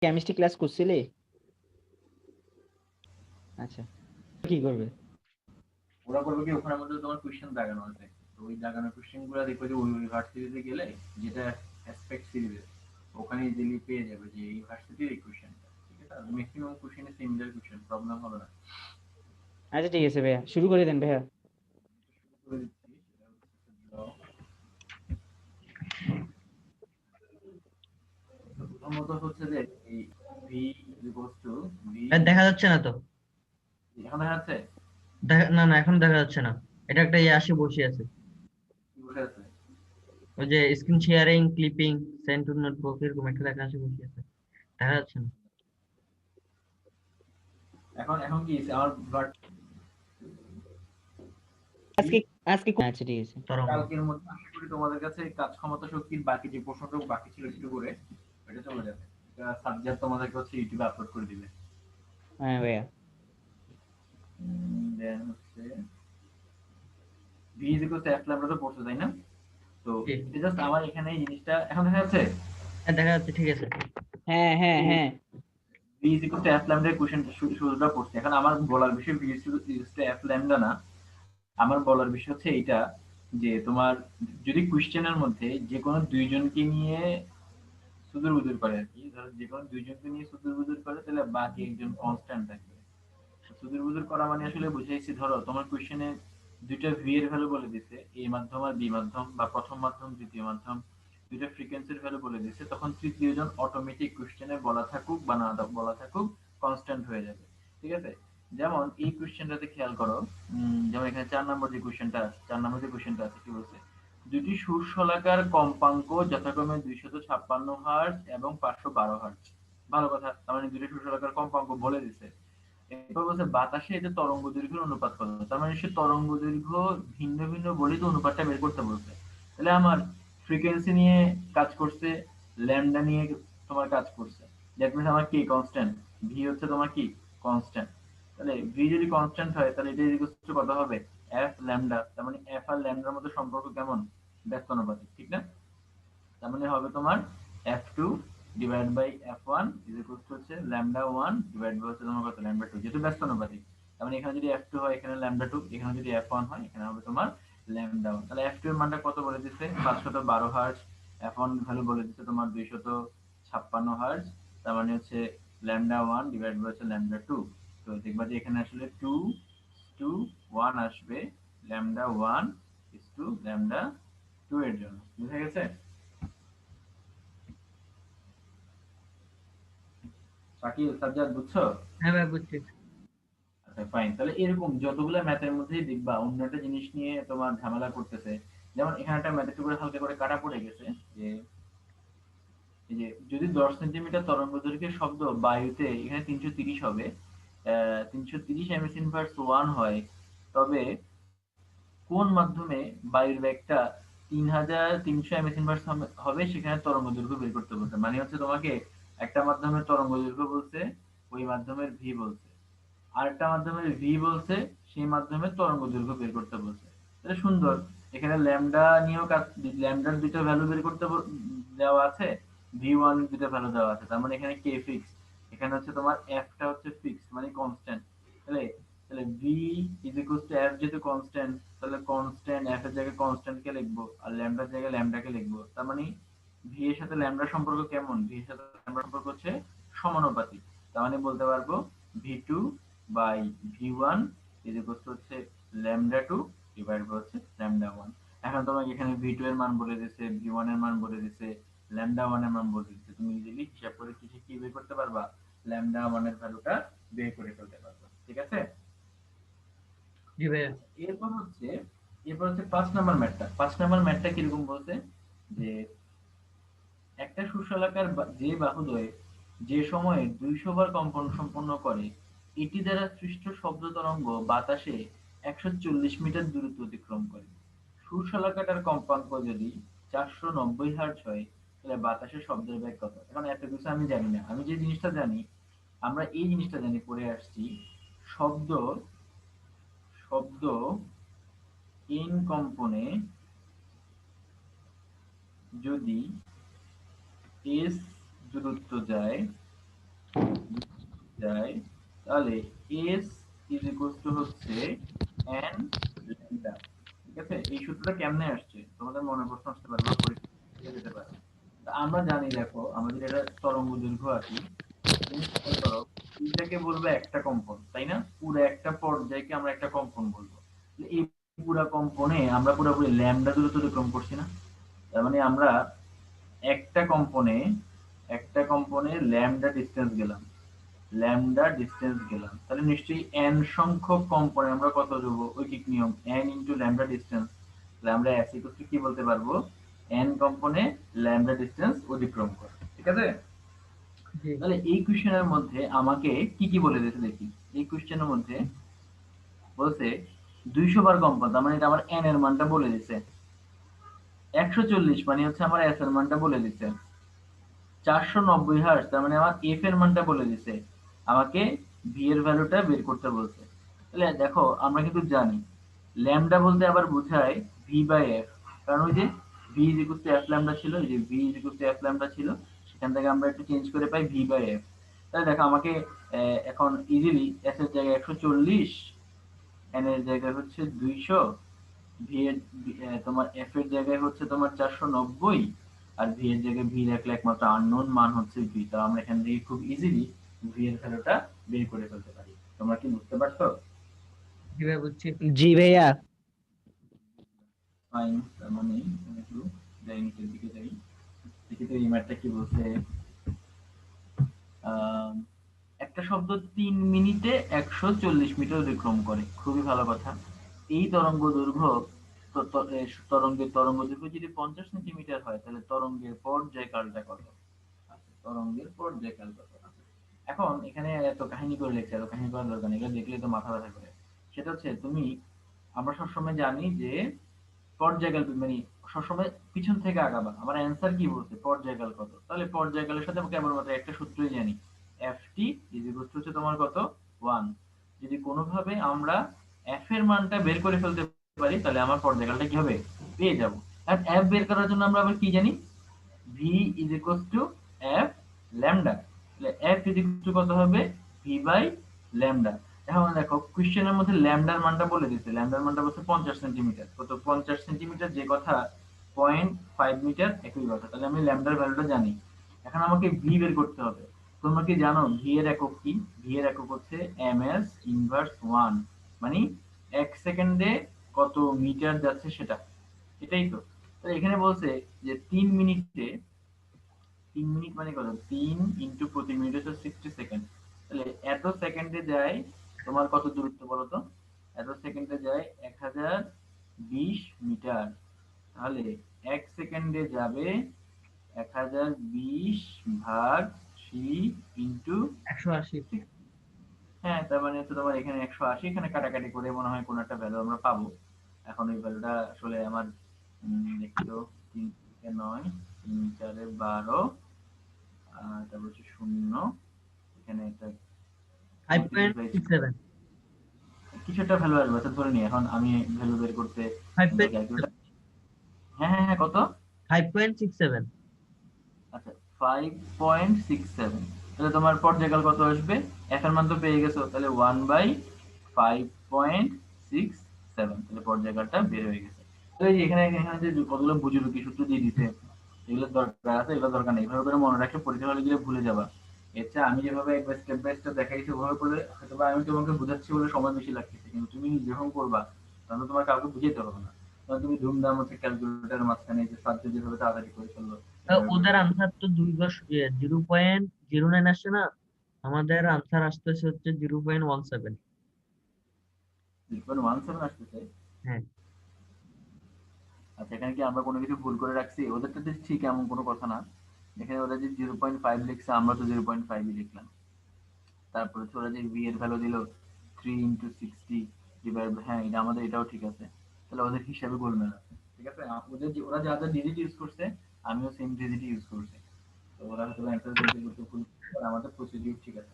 Chemistry class করছিলে? আচ্ছা, কি করবে? ওরা করবে কি, ওখানের মধ্যে তোমার কোশ্চেন দাগানো আছে, তো ওই দাগানো কোশ্চেন গুলো দেখবে যে ওই ইউনিভার্সিটিতে গেলে, যেটা অ্যাসপেক্ট সিরিজের, ওখানে ইজিলি পেয়ে যাবে যে এই ইউনিভার্সিটির এই কোশ্চেনটা। ঠিক আছে, ম্যাক্সিমাম কোশ্চেনে সিমিলার কোশ্চেন, প্রবলেম হবে না। আচ্ছা ঠিক আছে ভাইয়া, শুরু করে দেন ভাইয়া। করে দিচ্ছি, সেটা হচ্ছে draw। তো প্রথমত হচ্ছে যে এই ভি ইকুয়ালস টু ভি, দেখা যাচ্ছে না তো। এখন দেখা যাচ্ছে? না না, এখন দেখা যাচ্ছে না। এটা একটা ইয়ে আসে বসে আছে। কি বসে আছে? ওই যে screen sharing, clipping, send to notebook, এরকম একটা দেখা আসে বসে আছে। দেখা যাচ্ছে না। এখন এখন কি আমার আজকে আজকে আচ্ছা ঠিক আছে। তরঙ্গ। কালকের মধ্যে আশা করি তোমাদের কাছে কাজ ক্ষমতা শক্তির বাকি যে প্রশ্নটুকু বাকি ছিল একটু করে এটা চলে যাবে। এটা সাবজেক্ট তোমাদেরকে হচ্ছে ইউটিউবে আপলোড করে দিবে। হ্যাঁ ভাইয়া। দেন হচ্ছে V is equal to F lambda, তো পড়ছো তাই না? তো জি। এটা জাস্ট আমার এখানে এই জিনিসটা এখন দেখা যাচ্ছে। হ্যাঁ, দেখা যাচ্ছে, ঠিক আছে। হ্যাঁ হ্যাঁ এই হ্যাঁ। V is equal to F lambda question শুরুটা পড়ছে। এখন আমার বলার বিষয় V is to F lambda না, আমার বলার বিষয় হচ্ছে এইটা, যে তোমার যদি কোশ্চেনের মধ্যে যে কোনো দুইজনকে নিয়ে সুদূর বুদুর করে আর কি, ধরো যে কোনো দুইজনকে নিয়ে সুদূর বুদুর করে, তাহলে বাকি একজন কনস্ট্যান্ট থাকবে। সুদূর বুদুর করা মানে আসলে বুঝাইছি, ধরো তোমার কোশ্চেনে দুইটা ভি এর ভ্যালু বলে দিছে, এ মাধ্যম আর বি মাধ্যম, বা প্রথম মাধ্যম দ্বিতীয় মাধ্যম, দুইটা ফ্রিকোয়েন্সির ভ্যালু বলে দিছে, তখন তৃতীয় জন অটোমেটিক কোশ্চেনে বলা থাকুক বা না বলা থাকুক কনস্ট্যান্ট হয়ে যাবে। ঠিক আছে, যেমন এই কোশ্চেনটাতে খেয়াল করো, যেমন এখানে 4 নম্বর যে কোশ্চেনটা আছে, 4 নম্বর যে কোশ্চেনটা আছে কি বলছে, দুটি সুরশলাকার কম্পাঙ্ক যথাক্রমে 256 হার্টজ এবং 512 হার্টজ। ভালো কথা, তার মানে দুটি সুরশলাকার কম্পাঙ্ক বলে দিছে। এরপর বলছে বাতাসে এতে তরঙ্গ দৈর্ঘ্যের অনুপাত কত, তার মানে সে তরঙ্গ দৈর্ঘ্য ভিন্ন ভিন্ন বলেই তো অনুপাতটা বের করতে বলছে। তাহলে আমার ফ্রিকোয়েন্সি নিয়ে কাজ করছে, ল্যামডা নিয়ে তোমার কাজ করছে, দ্যাট মিনস আমার কি কনস্ট্যান্ট, ভি হচ্ছে তোমার কি কনস্ট্যান্ট। তাহলে ভি যদি কনস্ট্যান্ট হয় তাহলে এটা ইকুয়াল টু কত হবে, এফ ল্যামডা। তার মানে এফ আর ল্যামডার মধ্যে সম্পর্ক কেমন, ব্যস্তানুপাতিক, ঠিক না? তার মানে হবে তোমার f2 divide by f1 is equal to হচ্ছে ল্যামডা 1 ডিভাইড বাই হচ্ছে তোমার কত, ল্যামডা 2, যেহেতু ব্যস্তানুপাতিক। তার মানে এখানে যদি f2 হয় এখানে ল্যামডা 2, এখানে যদি f1 হয় এখানে হবে তোমার ল্যামডা 1। তাহলে f2 এর মানটা কত বলে দিচ্ছে, 512 হার্টজ। f1 ভ্যালু বলে দিচ্ছে তোমার 256 হার্টজ। তার মানে হচ্ছে ল্যামডা 1 ডিভাইড বাই হচ্ছে ল্যামডা 2। তো দেখবা যে এখানে আসলে 2 2 1 আসবে, ল্যামডা 1 ইজ টু ল্যামডা 2 এর জন্য। বুঝা গেছে? শাকিল সাজ্জাদ, বুঝছো? হ্যাঁ ভাই, বুঝছি। আচ্ছা ফাইন, তাহলে এরকম যতগুলো ম্যাথের মধ্যেই দেখবা অন্য একটা জিনিস নিয়ে তোমার ঝামেলা করতেছে। যেমন এখানে একটা ম্যাথের টুকরো হালকা করে কাটা পড়ে গেছে, যে এই যে যদি 10 সেন্টিমিটার তরঙ্গ দৈর্ঘ্যের শব্দ বায়ুতে, এখানে 330 হবে, 330 এমএস ইনভার্স 1 হয়, তবে কোন মাধ্যমে বায়ুর বেগটা 3300 এমএস ইনভার্স হবে, সেখানে তরঙ্গ দৈর্ঘ্য বের করতে বলছে। মানে হচ্ছে তোমাকে একটা মাধ্যমের তরঙ্গ দৈর্ঘ্য বলছে, ওই মাধ্যমের ভি বলছে, আরেকটা মাধ্যমের ভি বলছে, সেই মাধ্যমের তরঙ্গ দৈর্ঘ্য বের করতে বলছে। তাহলে সুন্দর, এখানে ল্যামডা নিয়েও কাজ, ল্যামডার দুটো ভ্যালু বের করতে দেওয়া আছে, ভি ওয়ান দুটো ভ্যালু দেওয়া আছে, তার মানে এখানে কে ফিক্স, এখানে হচ্ছে তোমার এফটা হচ্ছে ফিক্স মানে কনস্ট্যান্ট। তাহলে তাহলে V is equal to F, যেহেতু কনস্ট্যান্ট, তাহলে কনস্ট্যান্ট এফ এর জায়গায় কনস্ট্যান্ট কে লিখবো আর ল্যামডার জায়গায় ল্যামডা কে লিখবো। তার মানে ভি এর সাথে ল্যামডার সম্পর্ক কেমন, ভি এর সাথে ল্যামডার সম্পর্ক হচ্ছে সমানুপাতিক। তার মানে বলতে পারবো V two by V one is equal to হচ্ছে ল্যামডা টু ডিভাইড বাই হচ্ছে ল্যামডা ওয়ান। এখন তোমাকে এখানে ভি টু এর মান বলে দিছে, ভি ওয়ান এর মান বলে দিছে, ল্যামডা ওয়ান এর মান বলে দিছে, তুমি ইজিলি হিসাব করে কিছু কি বের করতে পারবা, ল্যামডা ওয়ান এর ভ্যালুটা বের করে ফেলতে পারবা। ঠিক আছে? জি ভাইয়া। আচ্ছা, এরপর হচ্ছে 5 নম্বর ম্যাথটা। 5 নম্বর ম্যাথটা কিরকম বলছে, যে একটা সুশলাকার যে বাহুদ্বয় যে সময়ে 200 বার কম্পন সম্পন্ন করে, এটি দ্বারা সৃষ্ট শব্দ তরঙ্গ বাতাসে 140 মিটার দূরত্ব অতিক্রম করে। সুশলাকাটার কম্পাঙ্ক যদি 490 হার্টজ হয়, তাহলে বাতাসের শব্দের বেগ কত? এখন এত কিছু আমি জানি না, আমি যে জিনিসটা জানি, আমরা এই জিনিসটা জানি, পড়ে আসছি, শব্দ শব্দ এন কম্পনে যদি এস দূরত্ব যায়, যায়, তাহলে s ইজ ইকুয়ালস টু হচ্ছে n ল্যামডা। ঠিক আছে, এই সূত্রটা কেমনে আসছে তোমাদের মনে প্রশ্ন আসতে পারে বা পরীক্ষা যেতে পারে। তা আমরা জানি, দেখো আমাদের এটা তরঙ্গ দৈর্ঘ্য আঁকি, তুমি খেয়াল করো, এইটাকে বলবো একটা কম্পন, তাই না? পুরো একটা পর্যায়কে আমরা একটা কম্পন বলবো। তাহলে এই পুরো কম্পনে আমরা পুরোপুরি ল্যামডা দূরত্ব অতিক্রম করছি না? তার মানে আমরা একটা কম্পনে ল্যামডা ডিসটেন্স গেলাম, তাহলে নিশ্চয়ই n সংখ্যক কম্পনে আমরা কত দেবো, ঐকিক নিয়ম n ইনটু ল্যামডা ডিসটেন্স। তাহলে আমরা s ইকুয়াল টু কি বলতে পারবো, n কম্পনে ল্যামডা ডিসটেন্স অতিক্রম করে। ঠিক আছে, জি তাহলে এই কোশ্চেনের মধ্যে আমাকে কি কি বলে দিয়েছে দেখি। এই কোশ্চেনের মধ্যে বলছে 200 বার কম্পন, তার মানে এটা আমার n এর মানটা বলে দিছে। 140 মানে হচ্ছে আমার s এর মানটা বলে দিছে। 490 হার্জ, তার মানে আমার এফ এর মানটা বলে দিছে। আমাকে ভি এর ভ্যালুটা বের করতে বলছে। তাহলে দেখো আমরা কিন্তু জানি ল্যামডা বলতে আবার বোঝায় ভি বাই এফ, কারণ ওই যে V is equal to F lambda ছিল, এই যে V is equal to F lambda ছিল, সেখান থেকে আমরা একটু চেঞ্জ করে পাই ভি বাই এফ। তাহলে দেখো আমাকে এখন ইজিলি এস এর জায়গায় 140, এন এর জায়গায় হচ্ছে 200, ভি এর তোমার এফ এর জায়গায় হচ্ছে তোমার 490, আর ভি এর জায়গায় ভি রাখলে একমাত্র আননোন মান হচ্ছে ভি। তো আমরা এখান থেকে খুব ইজিলি ভি এর ভ্যালুটা বের করে ফেলতে পারি। তোমরা কি বুঝতে পারছো? জি ভাই বুঝছি। জি ভাইয়া। ফাইন, তার মানে আমি একটু যাই নিচের দিকে যাই, দেখি তো এই ম্যাথটা কি বলছে। আহ, একটা শব্দ 3 মিনিটে 140 মিটার অতিক্রম করে, খুবই ভালো কথা। এই তরঙ্গ দৈর্ঘ্য তরঙ্গের তরঙ্গ দৈর্ঘ্য যদি 50 সেন্টিমিটার হয়, তাহলে তরঙ্গের পর্যায়কালটা কত? আচ্ছা, তরঙ্গের পর্যায়কাল কত? আচ্ছা, এখন এখানে এত কাহিনী করে লিখছে, এত কাহিনী করার দরকার নেই, এগুলো দেখলে তো মাথা ব্যথা করে। সেটা হচ্ছে তুমি, আমরা সবসময় জানি যে পর্যায়কাল মানে সবসময় পিছন থেকে আগাবা। আমার অ্যান্সার কি বলছে, পর্যায়কাল কত, তাহলে পর্যায়কালের সাথে আমি কেবলমাত্র একটা সূত্রই জানি, F T is equal to হচ্ছে তোমার কত, 1। যদি কোনোভাবে আমরা এফ এর মানটা বের করে ফেলতে পারি, তাহলে আমার পর্যায়কালটা কি হবে, পেয়ে যাব। আর এফ বের করার জন্য আমরা আবার কি জানি, V is equal to F lambda. তাহলে এফ ইজ ইকুয়াল টু কত হবে, ভি বাই ল্যামডা। এখন দেখো কোশ্চেনের মধ্যে ল্যামডার মানটা বলে দিচ্ছে, ল্যামডার মানটা বলছে 50 সেন্টিমিটার, কত 50 সেন্টিমিটার যে কথা, 0.5 মিটার একই কথা। তাহলে আমি ল্যামডার ভ্যালুটা জানি। এখন আমাকে ভি বের করতে হবে। তোমরা কি জানো ভি এর একক কি? ভি এর একক হচ্ছে এম এস ইনভার্স 1, মানে 1 সেকেন্ডে কত মিটার যাচ্ছে সেটা, এটাই তো। তো এখানে বলছে যে 3 মিনিটে, 3 মিনিট মানে কত, 3 ইন্টু প্রতি মিনিট হচ্ছে 60 সেকেন্ড। তাহলে এত সেকেন্ডে যায় তোমার কত দূরত্ব বলো তো, এত সেকেন্ডে যায় 1020 মিটার। তাহলে 1 সেকেন্ডে যাবে 1020 ভাগ 3 ইন্টু, 180। হ্যাঁ তার মানে হচ্ছে তোমার এখানে 180, এখানে কাটাকাটি করে মনে হয় কোন একটা ভ্যালু আমরা পাবো। এখন ওই ভ্যালুটা আসলে আমার দেখি তো, 3 থেকে 9, 3 4 12, তারপর হচ্ছে 0, এখানে একটা 35/6, 5.67। কিছু একটা ভ্যালু আসবে, আচ্ছা ধরে নি। এখন আমি ভ্যালু বের করতে ক্যালকুলেটর, হ্যাঁ হ্যাঁ হ্যাঁ কত, 5.67। আচ্ছা 5.67। তাহলে তোমার পর্যায়কাল কত আসবে, এফ এর মান তো পেয়ে গেছো, তাহলে 1/5.67, তাহলে পর্যায়কালটা বের হয়ে গেছে। তো এই যে এখানে এখানে যে কতগুলো বুজুর্গি সূত্র দিয়ে দিতে, এগুলো দরকার আছে, এগুলো দরকার নেই, এভাবে করে মনে রাখলে পরীক্ষা হলে গেলে ভুলে যাবা। এর চেয়ে আমি যেভাবে একবার স্টেপ বাই স্টেপ দেখাইছি ওভাবে করে হয়তো বা আমি তোমাকে বুঝাচ্ছি বলে সময় বেশি লাগতেছে, কিন্তু তুমি যখন করবা তখন তোমার কাউকে বুঝাইতে হবে না। তখন তুমি ধুমধাম হচ্ছে ক্যালকুলেটরের মাঝখানে যে সাবজেক্ট যেভাবে তাড়াতাড়ি করে ফেললো এভাবে করে ওদের ফেলবে। আনসার তো 0.09 আসছে না, আমাদের আনসার আসতেছে হচ্ছে 0.17। 0.17 আসতেছে। হ্যাঁ। আচ্ছা এখানে কি আমরা কোনো কিছু ভুল করে রাখছি, ওদেরটা তো ঠিক এমন কোনো কথা না। এখানে ওরা যে 0.5 লিখছে, আমরা তো 0.5 লিখলাম। তারপরে হচ্ছে ওরা যে ভি এর ভ্যালু দিল 3 × 60 ডিভাইড, হ্যাঁ এটা আমাদের এটাও ঠিক আছে। তাহলে ওদের হিসাবে গোলমেল আছে। ঠিক আছে, ওদের যে ওরা যা যা ডিজিট ইউজ করছে আমিও সেম ডিজিট ইউজ করছি। তো ওরা হয়তো অ্যান্সার বলতে করতে ভুল করছে, আর আমাদের প্রসিডিউর ঠিক আছে।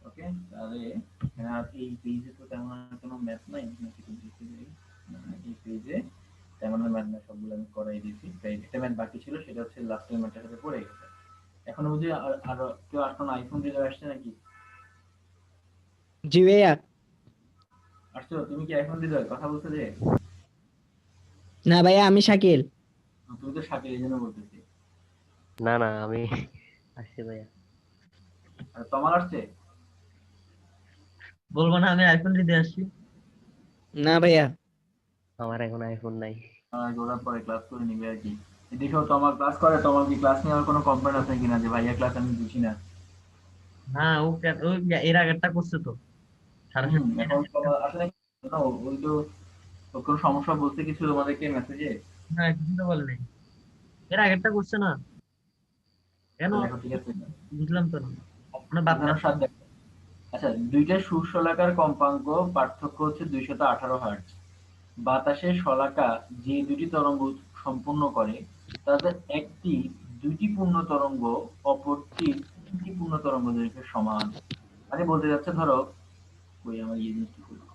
ওকে, তাহলে এখানে আর এই পেজে তো তেমন আর কোনো ম্যাথ নাই নাকি, তো দেখতে যাই। না, এই পেজে তেমন ম্যাথ না, সবগুলো আমি করাই দিয়েছি। তাই একটা ম্যাথ বাকি ছিল, সেটা হচ্ছে লাস্টের ম্যাথটার সাথে পড়ে গেছে। এখনো বুঝি আর কেউ এখন আইফোন হৃদয় আসছে নাকি? জি ভাইয়া। আসছো তুমি কি আইফোন হৃদয় কথা বলছো যে? না ভাইয়া, আমি শাকিল। তুমি তো শাকিল এই জন্য বলতেছি। না না আমি আসছি ভাইয়া। আর তোমার আসছে? বলবো না আমি আইফোন দিতে আসছি। না ভাইয়া। আমার এখন আইফোন নাই। ওরা পরে ক্লাস করে নিবে আর কি। দেখো তোমার ক্লাস করে, তোমার কি ক্লাস নেওয়ার কোনো কমপ্লেন আছে কিনা যে ভাইয়া ক্লাস আমি বুঝি না? না ও ও এর আগেরটা করছে তো সাড়ে এখন সাতটা। তোমার আসলে না, ওই তো ওর কোনো সমস্যা বলতে কিছু তোমাদেরকে মেসেজে? না কিছু তো বলে নাই, এর আগেরটা করছে না কেন, দেখো ঠিক আছে, বুঝলাম তো না, মানে বাদ উদাহরণ দেন। 7 দেখো। আচ্ছা, দুইটা সুশলাকার কম্পাঙ্ক পার্থক্য হচ্ছে 218 হার্টজ। বাতাসে শলাকা যে দুটি তরঙ্গ সম্পূর্ণ করে তাদের একটি দুইটি পূর্ণ তরঙ্গ অপরটি তিনটি পূর্ণ তরঙ্গ দৈর্ঘ্যের সমান। মানে বলতে যাচ্ছে ধরো, ওই আমার ইয়ে জিনিসটা করবো।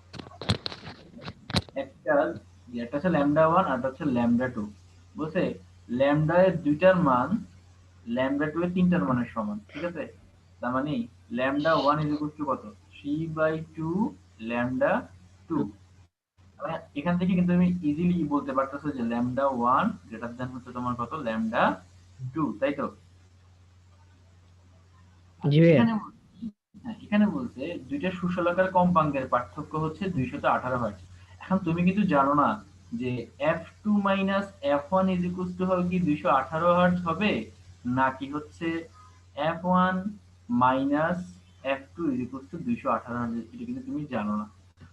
একটা একটা হচ্ছে ল্যামডা 1 আর একটা হচ্ছে ল্যামডা 2। বলছে ল্যামডা এর দুইটার মান ল্যামডা 2 এর তিনটার মানের সমান, ঠিক আছে? তার মানে ল্যামডা 1 ইজ ইকুয়াল টু কত? 3/2 ল্যামডা 2। মানে এখান থেকে কিন্তু তুমি ইজিলি বলতে পারতেছো যে ল্যামডা 1 গ্রেটার দ্যান হচ্ছে তোমার কত? ল্যামডা 2, তাই তো? আর জি ভাইয়া। এখানে হ্যাঁ, এখানে বলছে দুইটা সুশলাকার কম্পাঙ্কের পার্থক্য হচ্ছে 218 হার্টজ। এখন তুমি কিন্তু জানো না যে F2 minus F1 is equal two হবে কি 218 হার্টজ হবে, নাকি হচ্ছে F1 minus F2 is equal two 218 hertz, এটা কিন্তু তুমি জানো না।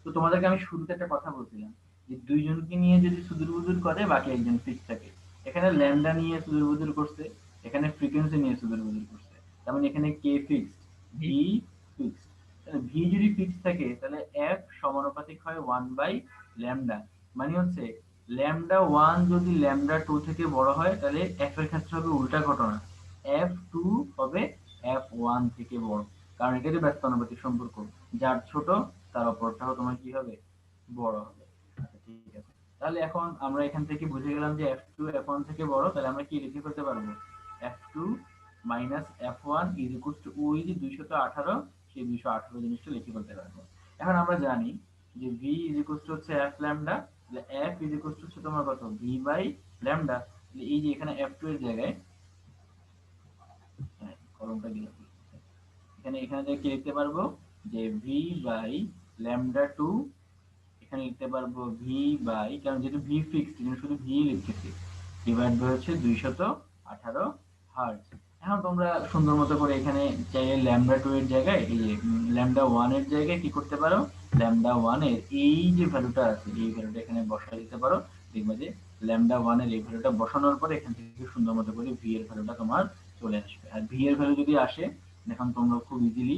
তো তোমাদেরকে আমি শুরুতে একটা কথা বলছিলাম যে দুইজনকে নিয়ে যদি সুদূর বুদুর করে বাকি একজন ফিক্স থাকে। এখানে ল্যামডা নিয়ে সুদূর বুদুর করছে, এখানে ফ্রিকোয়েন্সি নিয়ে সুদূর বুদুর করছে। তার মানে এখানে কে ফিক্সড, ভি ফিক্সড। তাহলে ভি যদি ফিক্সড থাকে তাহলে এফ সমানুপাতিক হয় 1/ল্যামডা। মানে হচ্ছে ল্যামডা 1 যদি ল্যামডা 2 থেকে বড় হয় তাহলে এফ এর ক্ষেত্রে হবে উল্টা ঘটনা, F2 হবে F1 থেকে বড়। কারণ এটাই ব্যস্তানুপাতিক সম্পর্ক, যার ছোট তার অপরটাও তোমার কি হবে? বড় হবে। আচ্ছা ঠিক আছে, তাহলে এখন আমরা এখান থেকে বুঝে গেলাম যে F2 F1 থেকে বড়, তাহলে আমরা কি লিখে ফেলতে পারবো? F2 minus F1 is equal two ওই যে 218, সেই 218 জিনিসটা লিখে ফেলতে পারবো। এখন আমরা জানি যে V ইজ ইকুয়াল টু হচ্ছে F ল্যামডা, তাহলে F ইজ ইকুয়াল টু হচ্ছে তোমার কত? V by lambda. তাহলে এই যে এখানে F2 এর জায়গায়, হ্যাঁ, কলমটা দিলাম, এখানে এখানে থেকে কি লিখতে পারবো যে ভি বাই ল্যামডা 2, এখানে লিখতে পারবো ভি বাই, কারণ যেহেতু ভি ফিক্সড এজন্য শুধু ভি লিখতেছি, ডিভাইড বাই হচ্ছে 218 হার্টজ। এখন তোমরা সুন্দর মতো করে এখানে চাইলে ল্যামডা 2 এর জায়গায় এই যে ল্যামডা 1 এর জায়গায় কি করতে পারো, ল্যামডা 1 এর এই যে ভ্যালুটা আছে এই ভ্যালুটা এখানে বসাই দিতে পারো। দেখবে যে ল্যামডা 1 এর এই ভ্যালুটা বসানোর পরে এখান থেকে সুন্দর মতো করে ভি এর ভ্যালুটা তোমার চলে আসবে। আর ভি এর ভ্যালু যদি আসে, এখন তোমরা খুব ইজিলি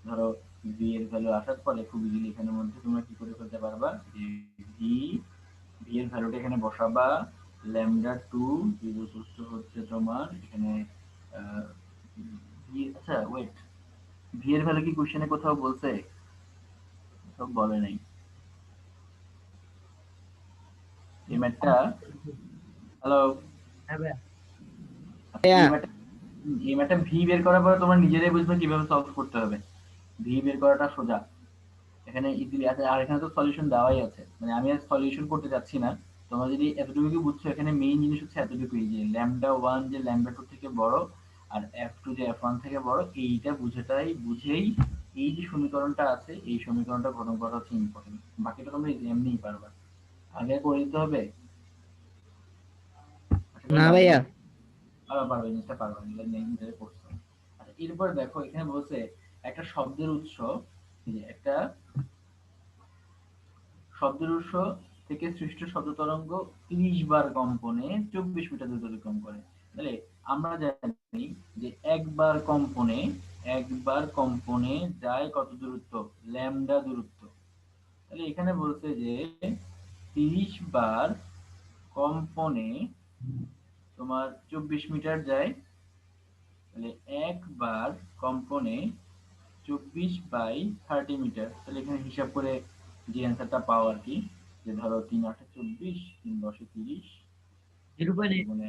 ধরো ভি এর ভ্যালু আসার পরে খুব ইজিলি এখানের মধ্যে তোমরা কি করে ফেলতে পারবা যে ভি ভি এর ভ্যালুটা এখানে বসাবা, ল্যামডা 2 হচ্ছে তোমার এখানে ভি। আচ্ছা ওয়েট, ভি এর ভ্যালু কি কোশ্চেনে কোথাও বলছে? সব বলে নাই। এই ম্যাথটা, হ্যালো, হ্যাঁ ভাইয়া। ভাইয়া। এই ম্যাথটা এই ম্যাথটা ভি বের করার পরে তোমরা নিজেরাই বুঝবে কিভাবে সলভ করতে হবে। ভি বের করাটা সোজা, এখানে ইজিলি আছে। আর এখানে তো সলিউশন দেওয়াই আছে, মানে আমি আর সলিউশন করতে যাচ্ছি না। তোমরা যদি এতটুকু বুঝছো, এখানে মেইন জিনিস হচ্ছে এতটুকুই যে ল্যামডা 1 যে ল্যামডা 2 থেকে বড় আর F2 যে F1 থেকে বড়, এইটা বুঝেই এই যে সমীকরণটা আছে এই সমীকরণটা গঠন করা হচ্ছে ইম্পর্টেন্ট। বাকিটা তোমরা এমনিই পারবা। আগে করে দিতে হবে, আশা করি না লাগবে ভাইয়া। না। পারবে, জিনিসটা পারবে, নিজে করছো। আচ্ছা এরপর দেখো এখানে বলছে একটা শব্দের উৎস, এই যে একটা শব্দের উৎস থেকে সৃষ্ট শব্দ তরঙ্গ 30 বার কম্পনে 24 মিটার দ্রুত অতিক্রম করে। তাহলে আমরা জানি যে একবার কম্পনে যায় কত দূরত্ব? ল্যামডা দূরত্ব। তাহলে এখানে বলছে যে 30 বার কম্পনে তোমার 24 মিটার যায়, তাহলে একবার কম্পনে 24/30 মিটার। তাহলে এখানে হিসাব করে যে অ্যান্সারটা পাও আর কি, যে ধরো 3 8 24, 3 10 30, 0.8 মানে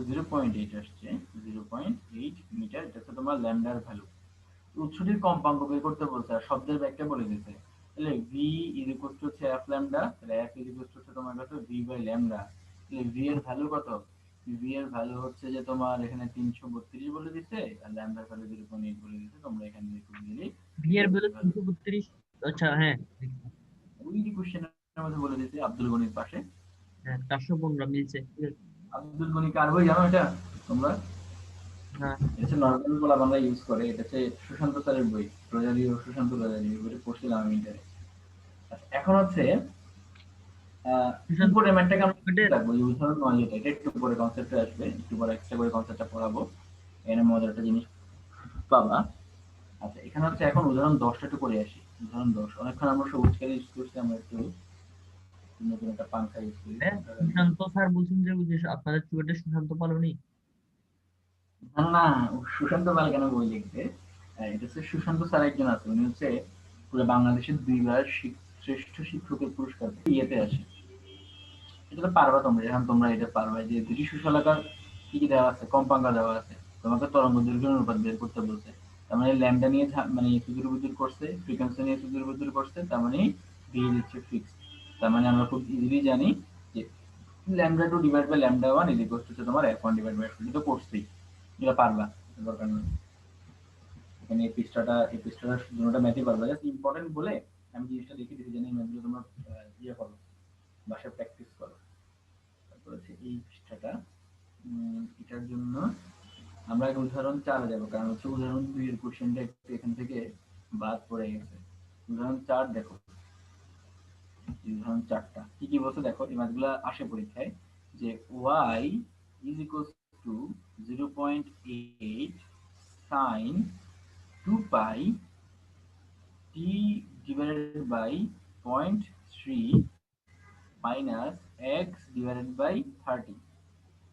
0.8 আসছে, 0.8 মিটার, এটা হচ্ছে তোমার ল্যামডার ভ্যালু। উৎসটির কম্পাঙ্ক বের করতে বলছে আর শব্দের ব্যাখ্যা বলে দিতে। তাহলে v ইজ ইকুয়াল টু হচ্ছে f ল্যামডা, তাহলে f ইজ ইকুয়াল টু হচ্ছে তোমার কত v বাই ল্যামডা। তাহলে v এর ভ্যালু কত? v এর ভ্যালু হচ্ছে যে তোমার এখানে 332 বলে দিতে, আর ল্যামডার ভ্যালু 0.8 বলে দিতে। তোমরা এখানে লিখে দিলেই v এর ভ্যালু ভ্যালু 332। আচ্ছা হ্যাঁ ওই যে কোশ্চেনের মধ্যে বলে দিতে আব্দুল গনির পাশে। হ্যাঁ 415 মিলছে, ঠিক আছে। আব্দুল গনি কার বই জানো এটা তোমরা? হ্যাঁ এটা হচ্ছে নর্মাল বলা বাংলা ইউজ করে, এটা হচ্ছে সুশান্ত স্যারের বই, রোজারি ও সুশান্ত রোজারি, বইটা পড়ছিলাম আমি ইন্টারে। আচ্ছা, এখন হচ্ছে সুশান্ত উপরে ম্যাটটাকে আমরা কি এর রাখবো, যে উদাহরণ নয়, এটা একটু পরে কনসেপ্টে আসবে, একটু পরে এক্সট্রা করে কনসেপ্টটা পড়াবো, এখানে মজার একটা জিনিস পাবা। আচ্ছা, এখানে হচ্ছে এখন উদাহরণ 10টা একটু করে আসি। উদাহরণ 10 অনেকক্ষণ আমরা সবুজকালি ইউজ করছি, আমরা একটু নতুন একটা পাংখা ইউজ করি। সুশান্ত স্যার বলছেন যে যে আপনাদের চুয়েটে সুশান্ত পালনি। না না, সুশান্ত পাল কেন বই লিখবে? এটা হচ্ছে সুশান্ত স্যার একজন আছে, উনি হচ্ছে পুরো বাংলাদেশের 2বার শ্রেষ্ঠ শিক্ষকের পুরস্কার পেয়ে ইয়েতে আসে। এটা তো পারবা তোমরা, এখন তোমরা এটা পারবা যে দুটি সুশালাকার কি কি দেওয়া আছে, কম্পাঙ্ক দেওয়া আছে, তোমাকে তরঙ্গ দৈর্ঘ্য অনুপাত বের করতে বলছে। তার মানে ল্যামডা নিয়ে মানে একটু দূর করছে, ফ্রিকোয়েন্সি নিয়ে একটু দূর করছে, তার মানে দিয়ে দিচ্ছে ফিক্স। তার মানে আমরা খুব ইজিলি জানি যে lambda two divide by lambda one is equal to তোমার f1 ডিভাইড বাই f2। তো করছেই, এটা পারবা, দরকার নেই। এখানে এই পৃষ্ঠাটা দুটোটা ম্যাথই পারবা, জাস্ট ইম্পর্টেন্ট বলে আমি জিনিসটা লিখে দিয়েছি, যেন এই ম্যাথগুলো তোমরা ইয়ে করো, বাসায় প্র্যাকটিস করো। তারপর হচ্ছে এই পৃষ্ঠাটা, এটার জন্য আমরা আগে উদাহরণ 4 যাব, কারণ হচ্ছে উদাহরণ 2 এর কোশ্চেনটা একটু এখান থেকে বাদ পড়ে গেছে। উদাহরণ 4 দেখো, উদাহরণ 4টা কি কি বলছে দেখো, এই ম্যাথগুলো আসে পরীক্ষায়, যে y is equals to 0.8 sin 2 pi t divided by 0.3 minus x divided by 30।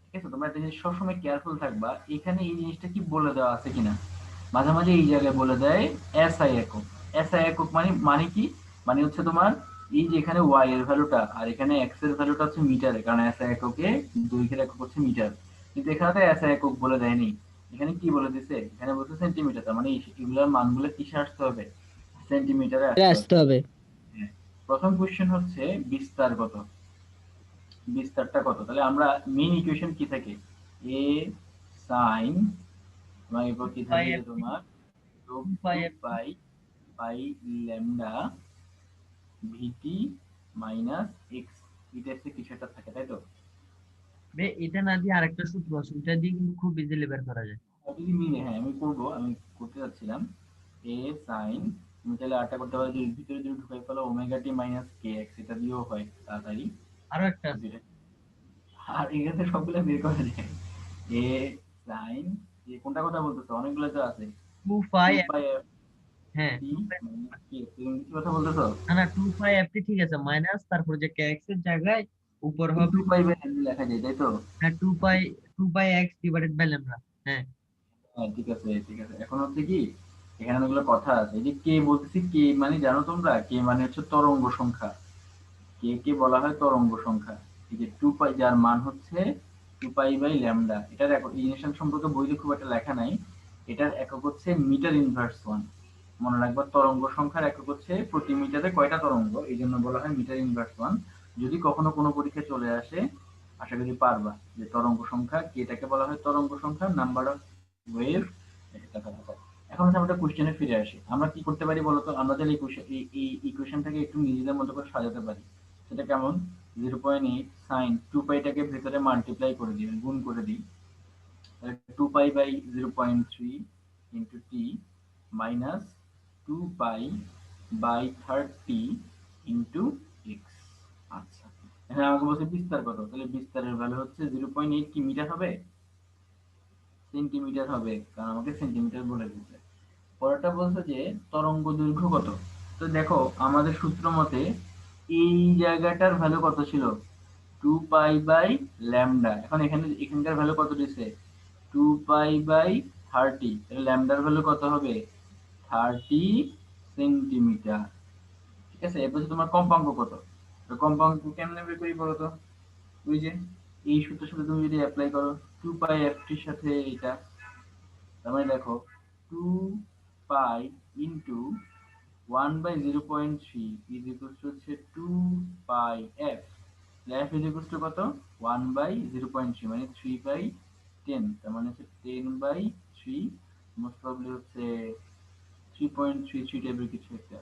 ঠিক আছে, তোমরা একটা জিনিস সবসময় কেয়ারফুল থাকবা, এখানে এই জিনিসটা কি বলে দেওয়া আছে কিনা। মাঝে মাঝে এই জায়গায় বলে দেয় এসআই একক। এসআই একক মানে মানে কি, মানে হচ্ছে তোমার এই যে এখানে ওয়াই এর ভ্যালুটা আর এখানে এক্স এর ভ্যালুটা হচ্ছে মিটারে, কারণ এসআই এককে দৈর্ঘ্যের একক হচ্ছে মিটার। কিন্তু এখানে তো এসআই একক বলে দেয়নি, এখানে কি বলে দিছে, এখানে বলছে সেন্টিমিটার। তার মানে এগুলোর মানগুলো কিসে আসতে হবে, সেন্টিমিটারে এটা আসতে হবে। আসতে হবে। হ্যাঁ। প্রথম কোশ্চেন হচ্ছে বিস্তার কত, বিস্তারটা কত। তাহলে আমরা মেইন ইকুয়েশন কি থাকে, এ সাইন, তোমার এরপর কি থাকে যে তোমার লব 2 2 পাই পাই ল্যামডা ভিটি মাইনাস এক্স, এটা হচ্ছে কিছু একটা থাকে, তাই তো? এটা না দিয়ে আরেকটা সূত্র আছে, এটা দিয়ে কিন্তু খুব ইজিলি বের করা যায়। যদি মিলে, হ্যাঁ আমি করবো, আমি করতে যাচ্ছিলাম। এ সাইন, তুমি চাইলে আরটা করতে পারো, যদি ভিতরে যদি ঢুকাই ফেলো ওমেগা টি মাইনাস কে এক্স, এটা দিয়েও হয় তাড়াতাড়ি। আরো একটা আছে দুইটা, আর এখানে সবগুলো বের করা যায়। এ সাইন, এ কোনটা কথা বলতেছো, অনেকগুলো তো আছে। 2 টু পাই। পাই হ্যাঁ টি 2 পাই। মাইনাস কে, তুমি কি কথা বলতেছো? না না 2 পাই এফটি ঠিক আছে, মাইনাস তারপর যে এক্স এর জায়গায় উপর হবে। টু পাই বাই লেখা যায়, তাই তো? হ্যাঁ 2 পাই এক্স ডিভাইডেড বাই ল্যামডা। হ্যাঁ হ্যাঁ ঠিক আছে ঠিক আছে। এখন হচ্ছে কি, এখানে অনেকগুলো কথা আছে। এই যে কে বলতেছি, কে মানে জানো তোমরা, কে মানে হচ্ছে তরঙ্গ সংখ্যা। কে কে বলা হয় তরঙ্গ সংখ্যা। এই যে টু পাই, যার মান হচ্ছে 2 পাই বাই ল্যামডা, এটার একক এই জিনিসটা সম্পর্কে বইতে খুব একটা লেখা নাই। এটার একক হচ্ছে মিটার ইনভার্স ওয়ান। মনে রাখবা, তরঙ্গ সংখ্যার একক হচ্ছে প্রতি মিটারে কয়টা তরঙ্গ, এই জন্য বলা হয় মিটার ইনভার্স ওয়ান। যদি কখনো কোনো পরীক্ষায় চলে আসে, আশা করি পারবা, যে তরঙ্গ সংখ্যা কেটাকে বলা হয় তরঙ্গ সংখ্যা, নাম্বার অফ ওয়েভ, এটা কথা হয়। এখন হচ্ছে আমরা কোশ্চেনে ফিরে আসি, আমরা কি করতে পারি বলতো, আমরা তাহলে এই ইকুয়েশনটাকে একটু নিজেদের মতো করে সাজাতে পারি। সেটা কেমন, 0.8 সাইন 2 পাইটাকে ভেতরে মাল্টিপ্লাই করে দিই, গুণ করে দিই। তাহলে 2 pi by 0.3 into T minus 2 pi by 30 into X. আচ্ছা, এখানে আমাকে বলছে বিস্তার কত, তাহলে বিস্তারের ভ্যালু হচ্ছে 0.8 কি মিটার হবে, সেন্টিমিটার হবে, কারণ আমাকে সেন্টিমিটার বলে দিয়েছে। পরেরটা বলছে যে তরঙ্গ দৈর্ঘ্য কত। তো দেখো আমাদের সূত্র মতে এই জায়গাটার ভ্যালু কত ছিল, 2 পাই বাই ল্যামডা। এখন এখানকার ভ্যালু কত দিছে, 2 পাই বাই 30, তাহলে ল্যামডার ভ্যালু কত হবে, 30 সেন্টিমিটার। ঠিক আছে, এরপর তোমার কম্পাঙ্ক কত, তো কম্পাঙ্ক কেমনে বের করি বলো তো, ওই যে এই সূত্রের সাথে তুমি যদি অ্যাপ্লাই করো 2 পাই ft এর সাথে এটা, তার মানে দেখো 2 পাই ইনটু 1/0.3 ইজ ইকুয়ালস টু হচ্ছে 2 পাই f। f is equals to কত? 1/0.3 মানে 3/10, তার মানে হচ্ছে 10/3, মোস্ট প্রবাবলি হচ্ছে 3.33 টাইপের কিছু একটা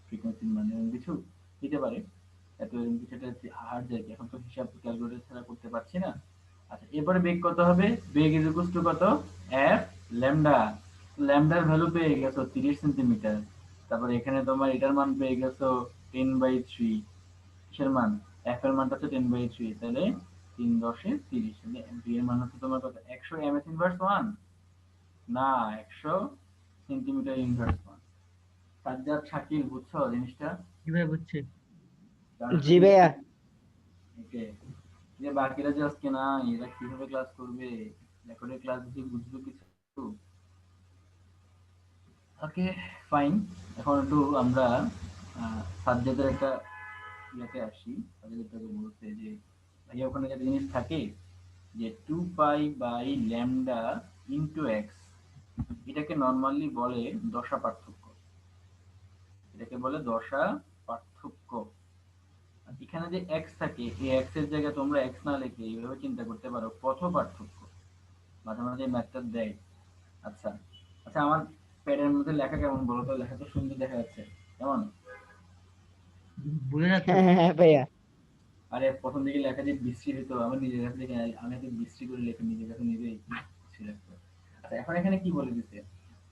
ফ্রিকোয়েন্সির মানে এরকম কিছু হতে পারে। এত এরকম কিছু একটা হার্ড যায়, এখন তো হিসাব ক্যালকুলেটর ছাড়া করতে পারছি না। আচ্ছা, এরপরে বেগ কত হবে? বেগ ইজ ইকুয়ালস টু কত? f lambda. ল্যামডার ভ্যালু পেয়ে গেছো 30 সেন্টিমিটার। তারপরে এখানে তোমার এটার মান পেয়ে গেছো 10/3। কিসের মান? f এর মানটা হচ্ছে 10/3, তাহলে 3 10 30, তাহলে v এর মান হচ্ছে তোমার কত? 100 ms ইনভার্স 1 না 100 সেন্টিমিটার ইনভার্স 1। সাজ্জাদ, শাকিল, বুঝছো জিনিসটা? কিভাবে বুঝছি? জি ভাইয়া। ওকে, যে বাকিরা যে আজকে না, এরা কিভাবে ক্লাস করবে? রেকর্ডের ক্লাস দিতে বুঝবে কিছু? ওকে, ফাইন। এখন একটু আমরা সাবজেক্টের একটা ইয়াতে আসি। সাবজেক্টটাকে বলতে যে ভাইয়া ওখানে একটা জিনিস থাকে যে 2 pi by lambda into X, এটাকে নরমালি বলে দশা পার্থক্য। এটাকে বলে দশা পার্থক্য। আর এখানে যে এক্স থাকে, এই এক্স এর জায়গায় তোমরা এক্স না লিখে এইভাবে চিন্তা করতে পারো পথ পার্থক্য। মাঝে মাঝে ম্যাথটা দেয়। আচ্ছা আচ্ছা, আমার প্যাডের মধ্যে লেখা কেমন বলো তো? লেখা তো সুন্দর দেখা যাচ্ছে, কেমন? বুঝে যাচ্ছে? হ্যাঁ ভাইয়া। আরে প্রথম দিকে লেখা যে বিশ্রী হতো, আমার নিজের কাছে দেখে আমি এত বিশ্রী করে লেখা নিজের কাছে নিজেই বিশ্রী লাগতো। আচ্ছা, এখন এখানে কি বলে দিচ্ছে?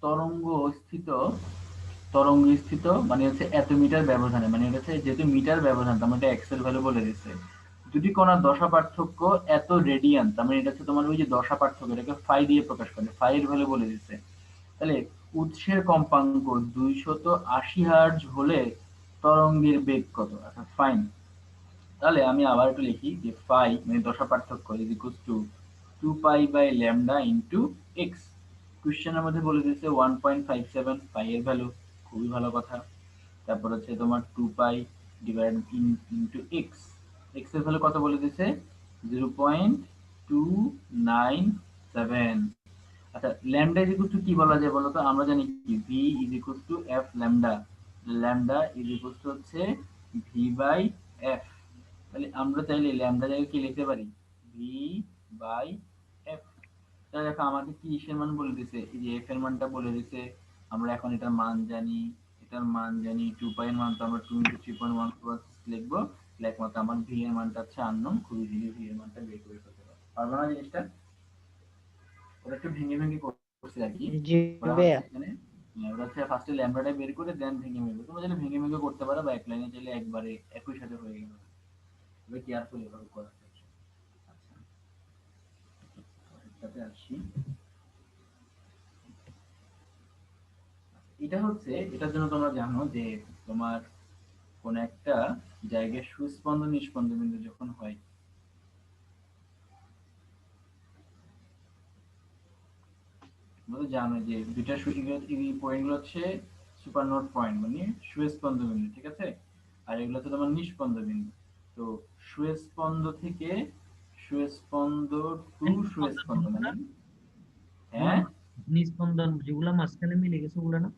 তরঙ্গ স্থিত, তরঙ্গ স্থিত মানে হচ্ছে এত মিটার ব্যবধানে, মানে এটা হচ্ছে যেহেতু মিটার ব্যবধান তার মানে এটা এক্সেল ভ্যালু বলে দিচ্ছে। যদি কোন দশা পার্থক্য এত রেডিয়ান, তার মানে এটা হচ্ছে তোমার ওই যে দশা পার্থক্য, এটাকে ফাই দিয়ে প্রকাশ করে, ফাই এর ভ্যালু বলে দিচ্ছে। তাহলে উৎসের কম্পাঙ্ক 280 হার্জ হলে তরঙ্গের বেগ কত? আচ্ছা ফাইন, তাহলে আমি আবার একটু লিখি যে ফাই মানে দশা পার্থক্য is equals to 2 pi by lambda into X. কোশ্চেনের মধ্যে বলে দিয়েছে 1.57 পাই এর ভ্যালু, খুবই ভালো কথা। তারপর হচ্ছে তোমার 2 পাই ডিভাইড ইনটু এক্স, এক্স এর ভ্যালু কত বলে দিয়েছে? 0.297। আচ্ছা, ল্যামডা ইজ ইকুয়াল টু কি বলা যায় বলো তো? আমরা জানি কি V is equal to F lambda. Lambda is equal to হচ্ছে ভি বাই এফ। তাহলে আমরা চাইলে ল্যামডা জায়গায় কি লিখতে পারি? V by F. তাহলে দেখো আমাকে কি এর মান বলে দিছে, এই যে এফ এর মানটা বলে দিছে। আমরা এখন এটার মান জানি, এটার মান জানি 2 পাই এর মান তো আমরা 2 * 3.1 লিখবো। একমাত্র আমার ভি এর মানটা হচ্ছে আননোন, খুবই ইজি ভি এর মানটা বের করে ফেলতে পারবো। পারবো না জিনিসটা? ওটা একটু ভেঙে ভেঙে করছি আর কি। জি ওরা ভাইয়া। হচ্ছে এখানে ওরা হচ্ছে ফার্স্টে ল্যামডাটা বের করে দেন ভেঙে ভেঙে, তোমরা চাইলে ভেঙে ভেঙে করতে পারো বা এক লাইনে চাইলে একবারে একই সাথে হয়ে গেল। তবে কেয়ারফুল এভাবে করা হচ্ছে। আচ্ছা, এটাতে আসি। এটা হচ্ছে, এটার জন্য তোমরা জানো যে তোমার কোন একটা জায়গায় সুস্পন্দন নিস্পন্দন বিন্দু যখন হয়, তোমরা তো জানো যে দুইটা পয়েন্টগুলো হচ্ছে সুপারনোড পয়েন্ট মানে সুস্পন্দ বিন্দু, ঠিক আছে? আর এগুলো হচ্ছে তোমার নিস্পন্দ বিন্দু। তো সুস্পন্দ থেকে সুস্পন্দ টু সুস্পন্দ মানে, হ্যাঁ নিস্পন্দন যেগুলা মাঝখানে মিলে গেছে ওগুলা না?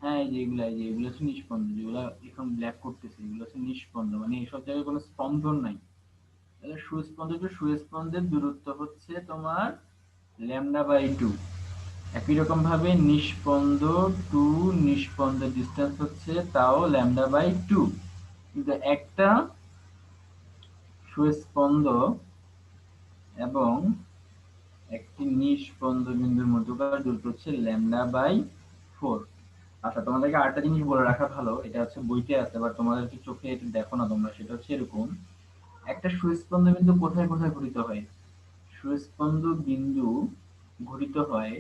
হ্যাঁ, এই যে এগুলো হচ্ছে নিস্পন্দ, যেগুলো এখন ব্ল্যাক করতেছে এগুলো হচ্ছে নিস্পন্দ, মানে এইসব জায়গায় কোনো স্পন্দন নাই। তাহলে সুস্পন্দ টু সুস্পন্দের দূরত্ব হচ্ছে তোমার λ/2। একই রকম ভাবে নিস্পন্দ টু নিস্পন্দের ডিসটেন্স হচ্ছে তাও λ/2। কিন্তু একটা সুস্পন্দ এবং একটি নিস্পন্দ বিন্দুর মধ্যকার দূরত্ব হচ্ছে λ/4। আচ্ছা, তোমাদেরকে আরেকটা জিনিস বলে রাখা ভালো, এটা হচ্ছে বইতে আছে বা তোমাদেরকে চোখে এটা দেখো না তোমরা, সেটা হচ্ছে এরকম। একটা সুস্পন্দ বিন্দু কোথায় কোথায় ঘটিত হয়? সুস্পন্দ বিন্দু ঘটিত হয়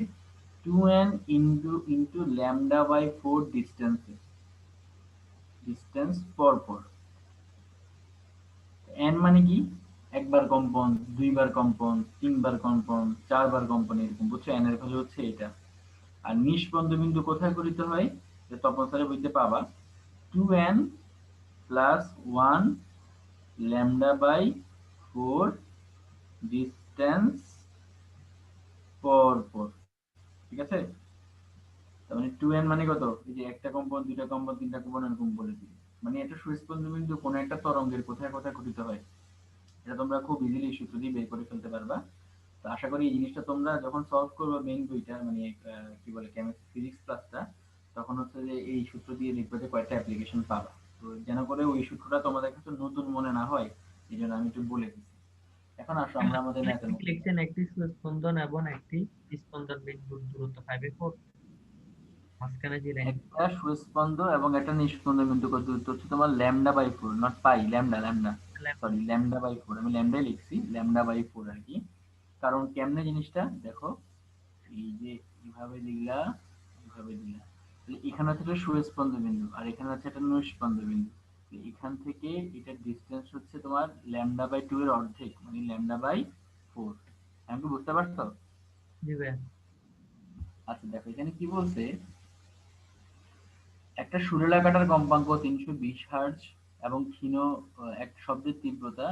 2n ইনটু λ/4 ডিসটেন্স পর পর। n মানে কি? একবার কম্পন, দুইবার কম্পন, তিনবার কম্পন, চারবার কম্পন, এরকম, বুঝছো? n এর ভ্যালু হচ্ছে এটা। আর নিস্পন্দ বিন্দু কোথায় ঘটিত হয়? তপন স্যারের বইতে পাবা 2n + 1 λ/4 ডিস্টেন্স পর পর, ঠিক আছে? তার মানে 2n মানে কত? এই যে একটা কম্পন, দুইটা কম্পন, তিনটা কম্পন, এরকম বলে দিই। মানে এটা সুস্পন্দন বিন্দু কোন একটা তরঙ্গের কোথায় কোথায় ঘটিত হয়, এটা তোমরা খুব ইজিলি সূত্র দিয়ে বের করে ফেলতে পারবা। তো আশা করি এই জিনিসটা তোমরা যখন সলভ করবে মেইন বইটা, মানে কি বলে কেমিস্ট্রি ফিজিক্স ক্লাসটা, তখন হচ্ছে যে এই সূত্র দিয়ে দেখবে যে কয়টা অ্যাপ্লিকেশন পাবা। তো যেন করে ওই সূত্রটা তোমাদের কাছে নতুন মনে না হয়, এই জন্য আমি একটু বলে দিচ্ছি। এখন আসো আমরা আমাদের ম্যাথের মধ্যে যাই। লিখছেন একটি স্পন্দন এবং একটি স্পন্দন বিন্দুর দূরত্ব 5/4, মাঝখানে যে লাইন। একটা সুস্পন্দ এবং একটা নিস্পন্দ বিন্দু কত দূরত্ব হচ্ছে তোমার λ/4, not pi, lambda lambda, sorry λ/4, আমি ল্যামডাই লিখছি, λ/4 আর কি। কারণ কেমনে জিনিসটা দেখো, এই যে এইভাবে দিলা, এইভাবে দিলা, তাহলে এখানে হচ্ছে একটা সুস্পন্দ বিন্দু আর এখানে হচ্ছে একটা নিস্পন্দ বিন্দু। তো এখান থেকে এটার ডিসটেন্স হচ্ছে তোমার λ/2 এর অর্ধেক, মানে λ/4। আমি কি বুঝতে পারছো? জি ভাইয়া। আচ্ছা দেখো এখানে কি বলছে, একটা সুরেলাকাটার কম্পাঙ্ক 320 হার্জ এবং ক্ষীণ এক শব্দের তীব্রতা,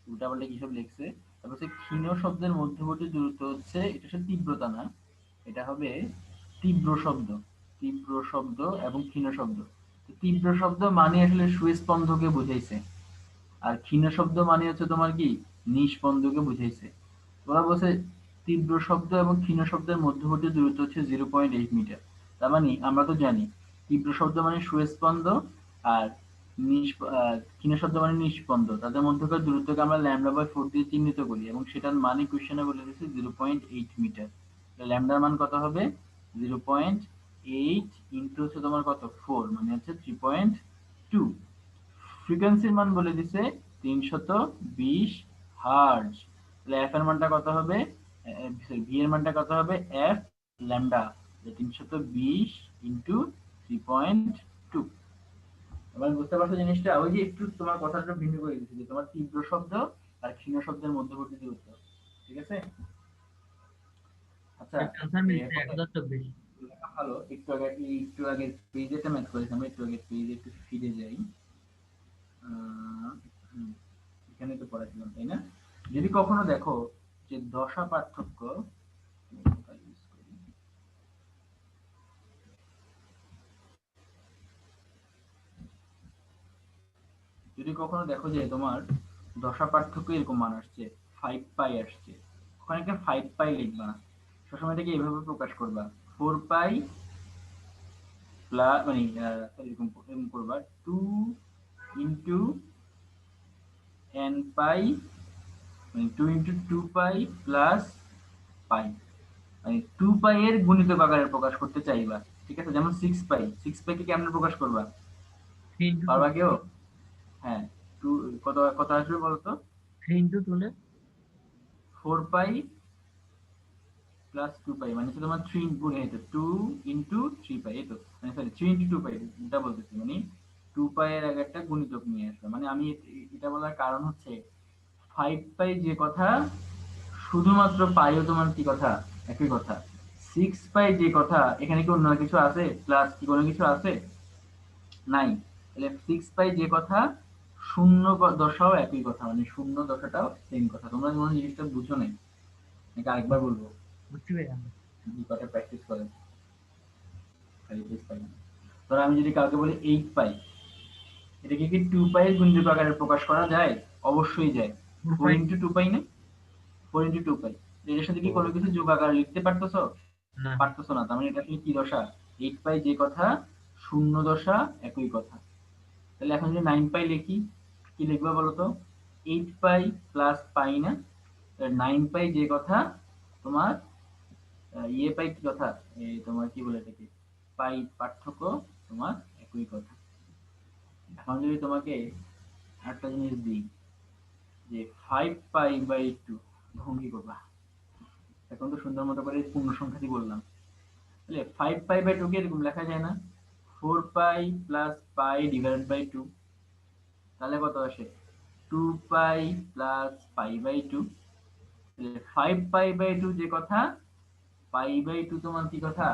উল্টাপাল্টা কি সব লিখছে। তারপর হচ্ছে ক্ষীণ শব্দের মধ্যবর্তী দূরত্ব হচ্ছে, এটা হচ্ছে তীব্রতা না, এটা হবে তীব্র শব্দ, তীব্র শব্দ এবং ক্ষীণ শব্দ। তো তীব্র শব্দ মানে আসলে সুস্পন্দকে বুঝাইছে, আর ক্ষীণ শব্দ মানে হচ্ছে তোমার কি নিস্পন্দকে বুঝাইছে। ওরা বলছে তীব্র শব্দ এবং ক্ষীণ শব্দের মধ্যবর্তী দূরত্ব হচ্ছে 0.8 মিটার। তার মানে আমরা তো জানি তীব্র শব্দ মানে সুস্পন্দ আর ক্ষীণ শব্দ মানে নিস্পন্দ, তাদের মধ্যকার দূরত্বকে আমরা λ/4 দিয়ে চিহ্নিত করি এবং সেটার মানে কোশ্চেনে বলে দিয়েছে 0.8 মিটার। ল্যামডার মান কত হবে? 0.8 ইন্টু হচ্ছে তোমার কত 4, মানে হচ্ছে 3.2। ফ্রিকোয়েন্সির মান বলে দিছে 320 হার্জ। তাহলে এফ এর মানটা কত হবে, ভি এর মানটা কত হবে, এফ ল্যামডা 320 ইন্টু 3.2। এবার বুঝতে পারছো জিনিসটা? ওই যে একটু তোমার কথাটা ভিন্ন করে দিচ্ছি যে তোমার তীব্র শব্দ আর ক্ষীণ শব্দের মধ্যবর্তী দূরত্ব, ঠিক আছে? আচ্ছা, আনসার মিলছে এখন 1024। লেখা ভালো, একটু আগে পেজেটা ম্যাথ করেছি আমরা, একটু আগে পেজে একটু ফিরে যাই। হুম, এখানে তো পড়াছিলাম তাই না? যদি কখনো দেখো যে দশা পার্থক্য, যদি কখনো দেখো যে তোমার দশা পার্থক্য এরকম মান আসছে 5 পাই আসছে, ওখানে একটা 5 পাই লিখবা না, সবসময় এটাকে এভাবে প্রকাশ করবা, 4 পাই প্লাস মানে এরকম করবা 2 ইন্টু n পাই, মানে 2 ইন্টু 2 পাই প্লাস পাই, মানে 2 পাই এর গুণিতক আকারে প্রকাশ করতে চাইবা, ঠিক আছে? যেমন 6 পাই, 6 পাই কে কেমনে প্রকাশ করবা, 3 ইন্টু 2, পারবা কেউ? হ্যাঁ, 2 কত কত আসবে বলো তো? 3 ইন্টু 2 লে 4 পাই প্লাস 2 পাই, মানে হচ্ছে তোমার 3 গুণে হতো 2 ইন্টু 3 পাই, এই তো, মানে সরি 3 ইন্টু 2 পাই, এটা বলতেছি, মানে 2 পাই এর আগে একটা গুণিতক নিয়ে আসবে। মানে আমি এটা বলার কারণ হচ্ছে 5 পাই যে কথা, শুধুমাত্র পাইও তোমার কি কথা, একই কথা। 6 পাই যে কথা, এখানে কি অন্য কিছু আছে, প্লাস কি কোনো কিছু আছে? নাই। তাহলে 6 পাই যে কথা, শূন্য দশাও একই কথা, মানে শূন্য দশাটাও সেম কথা। তোমরা মনে হয় জিনিসটা বুঝো নাই, নাকি আরেকবার বলবো? বুঝছি ভাইয়া। দুই কথা প্র্যাকটিস করেন, খালি পেজ পাই না। ধরো আমি যদি কাউকে বলি 8 পাই, এটাকে কি 2 পাই এর গুণিতক আকারে প্রকাশ করা যায়? অবশ্যই যায়। 4 ইন্টু 2 পাই না, 4 ইন্টু 2 পাই, এর সাথে কি কোনো কিছু যোগ আকারে লিখতে পারতেছো? না। পারতেছো না। তার মানে এটা আসলে কি দশা? 8 পাই যে কথা, শূন্য দশা একই কথা। তাহলে এখন যদি 9 পাই লিখি, কি লিখবা বলো তো? 8 পাই প্লাস পাই না, 9 পাই যে কথা তোমার, ইয়ে পাই কি কথা, এই তোমার কি বলে এটাকে, পাই পার্থক্য তোমার একই কথা। এখন যদি তোমাকে একটা জিনিস দিই যে 5 পাই বাই 2, তখন কি করবা? এখন তো সুন্দর মতো করে পূর্ণ সংখ্যাটি বললাম, তাহলে 5 পাই বাই 2 কে এরকম লেখা যায় না, 4 pi plus pi divided by 2, তাহলে কত আসে? 2 পাই প্লাস পাই বাই 2। তাহলে 5 পাই বাই 2 যে কথা, পাই বাই 2 তোমার কি কথা,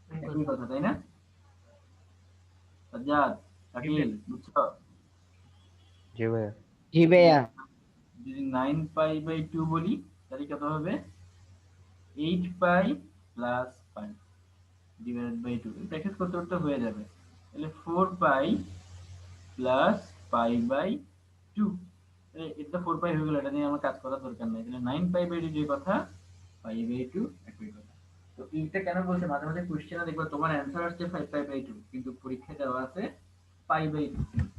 একই কথা, তাই না? সাজ্জাদ, শাকিল, বুঝছো? জি ভাইয়া। জি ভাইয়া। যদি 9 পাই বাই 2 বলি তাহলে কত হবে 8 pi plus pi divided by 2 bracket করতে করতে হয়ে যাবে তাহলে 4 পাই প্লাস পাই বাই 2 এটা 4 পাই হয়ে গেল এটা নিয়ে আমার কাজ করার দরকার নেই তাহলে 9 পাই বাই 2 যে কথা পাই বাই 2 একই কথা তো এইটা কেন বলছে মাঝে মাঝে কোশ্চেনে দেখবা তোমার অ্যানসার আসছে 5 পাই বাই 2 কিন্তু পরীক্ষায় দেওয়া আছে পাই বাই 2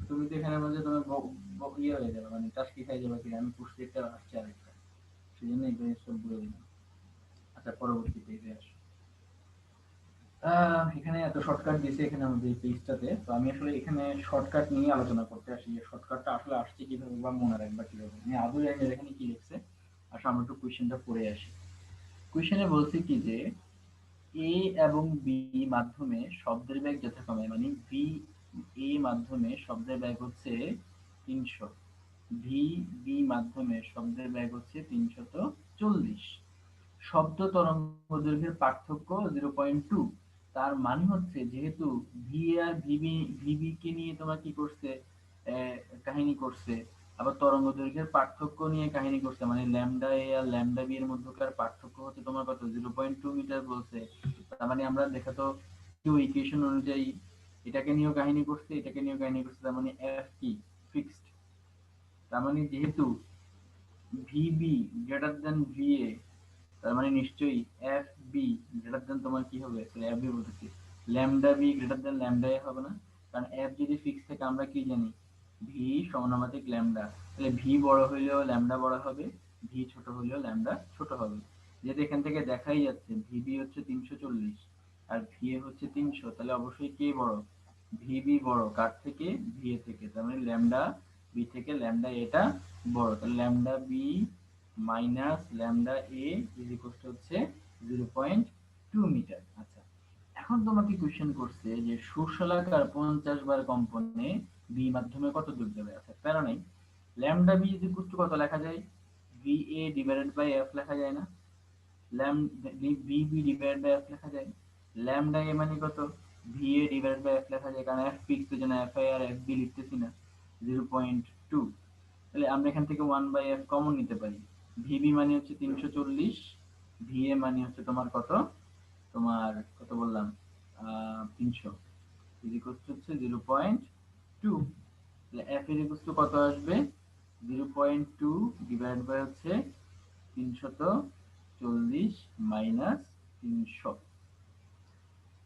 তুমি তো এখানে মধ্যে তুমি ইয়ে হয়ে যাবে মানে টাস্কি খাই যাবে কি আমি পুষতে একটা আসছে আরেকটা সেজন্য এই সব বলে দিলাম আচ্ছা পরবর্তী পেজে আসো এখানে এত শর্টকাট দিয়েছে এখানে আমাদের এই পেজটাতে তো আমি আসলে এখানে শর্টকাট নিয়ে আলোচনা করতে আসি যে শর্টকাটটা আসলে আসছে কিভাবে বা মনে রাখবা কিভাবে আমি আদৌ জানি না এখানে কি লিখছে আসলে আমরা একটু কোশ্চেনটা পড়ে আসি কোশ্চেনে বলছে কি যে এ এবং বি মাধ্যমে শব্দের বেগ যথাক্রমে মানে বি এ মাধ্যমে শব্দের বেগ হচ্ছে 300 ভি বি মাধ্যমে শব্দের বেগ হচ্ছে 340 শব্দ তরঙ্গ দৈর্ঘ্যের পার্থক্য 0.2 তার মানে হচ্ছে যেহেতু ভি আর ভিবি কে নিয়ে তোমার কি করছে কাহিনী করছে আবার তরঙ্গ দৈর্ঘ্যের পার্থক্য নিয়ে কাহিনী করছে মানে ল্যামডা এ আর ল্যামডা বি এর মধ্যকার পার্থক্য হচ্ছে তোমার কত 0.2 মিটার বলছে তার মানে আমরা দেখাতো কিউ ইকুয়েশন অনুযায়ী এটাকে নিয়েও কাহিনী করছে এটাকে নিয়েও কাহিনী করছে তার মানে এফ কি ফিক্সড তার মানে যেহেতু ভিবি গ্রেটার দ্যান ভিএ তার মানে নিশ্চয়ই এফ বি গ্রেটার দ্যান তোমার কি হবে এফ বি বলতেছি lambda B greater than lambda A হবে না কারণ এফ যদি ফিক্স থাকে আমরা কি জানি ভি সমানুপাতিক ল্যামডা তাহলে ভি বড় হইলেও ল্যামডা বড় হবে ভি ছোট হইলেও ল্যামডা ছোট হবে যেহেতু এখান থেকে দেখাই যাচ্ছে ভিবি হচ্ছে 340 আর ভিএ হচ্ছে 300 তাহলে অবশ্যই কে বড় ভিবি বড় কার থেকে ভিএ থেকে তার মানে ল্যামডা বি থেকে ল্যামডা এটা বড় তাহলে lambda B minus lambda A is equal to হচ্ছে 0.2 মিটার আচ্ছা এখন তোমাকে কোশ্চেন করছে যে সুশলাকার 50 বার কম্পনে বি মাধ্যমে কত দূর যাবে আচ্ছা প্যারা নাই lambda B is equal to কত লেখা যায় V A divided by F লেখা যায় না lambda V B divided by F লেখা যায় ল্যামডা এ মানে কত V A divided by F লেখা যায় কারণ এফ ফিক্স এর জন্য এফ আই আর এফ বি লিখতেছি না 0.2 তাহলে আমরা এখান থেকে 1 বাই এফ কমন নিতে পারি ভিবি মানে হচ্ছে 340 ভিএ মানে হচ্ছে তোমার কত তোমার কত বললাম 300 ইজ ইকুয়াল টু হচ্ছে 0.2 তাহলে এফ এর ইকুয়াল টু কত আসবে 0.2 ডিভাইড বাই হচ্ছে 340 মাইনাস 300